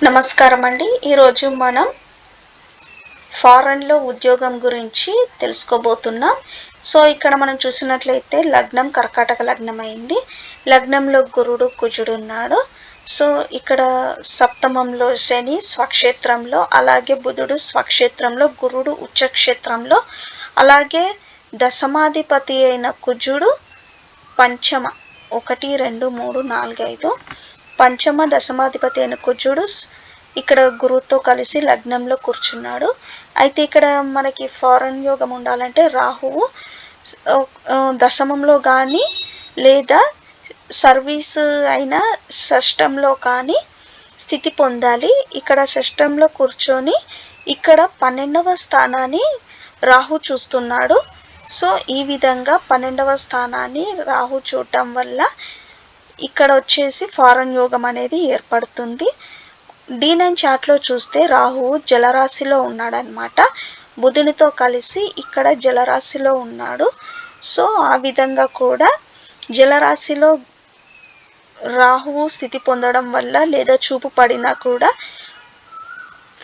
నమస్కారం అండి. ఈరోజు మనం ఫారెన్లో ఉద్యోగం గురించి తెలుసుకోబోతున్నాం. సో ఇక్కడ మనం చూసినట్లయితే లగ్నం కర్కాటక లగ్నం అయింది. లగ్నంలో గురుడు కుజుడు ఉన్నాడు. సో ఇక్కడ సప్తమంలో శని స్వక్షేత్రంలో, అలాగే బుధుడు స్వక్షేత్రంలో, గురుడు ఉచ్చక్షేత్రంలో, అలాగే దశమాధిపతి అయిన కుజుడు పంచమ 1 2 3 4 5 పంచమ దశమాధిపతి అయిన కుజుడు ఇక్కడ గురువుతో కలిసి లగ్నంలో కూర్చున్నాడు. అయితే ఇక్కడ మనకి ఫారెన్ యోగం ఉండాలంటే రాహువు దశమంలో కానీ లేదా సర్వీస్ అయిన షష్టంలో కానీ స్థితి పొందాలి. ఇక్కడ షష్టంలో కూర్చొని ఇక్కడ 12వ స్థానాన్ని రాహు చూస్తున్నాడు. సో ఈ విధంగా 12వ స్థానాన్ని రాహు చూడటం వల్ల ఇక్కడ వచ్చేసి ఫారెన్ యోగం అనేది ఏర్పడుతుంది. D9 చార్ట్లో చూస్తే రాహువు జలరాశిలో ఉన్నాడనమాట. బుధునితో కలిసి ఇక్కడ జలరాశిలో ఉన్నాడు. సో ఆ విధంగా కూడా జలరాశిలో రాహువు స్థితి పొందడం వల్ల లేదా చూపు పడినా కూడా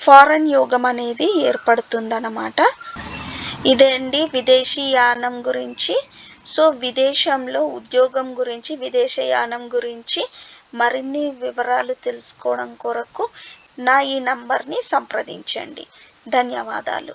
ఫారెన్ యోగం అనేది ఏర్పడుతుందన్నమాట. ఇదే అండి విదేశీయానం గురించి. సో విదేశంలో ఉద్యోగం గురించి, విదేశయానం గురించి మరిన్ని వివరాలు తెలుసుకోవడం కొరకు నా ఈ నంబర్ని సంప్రదించండి. ధన్యవాదాలు.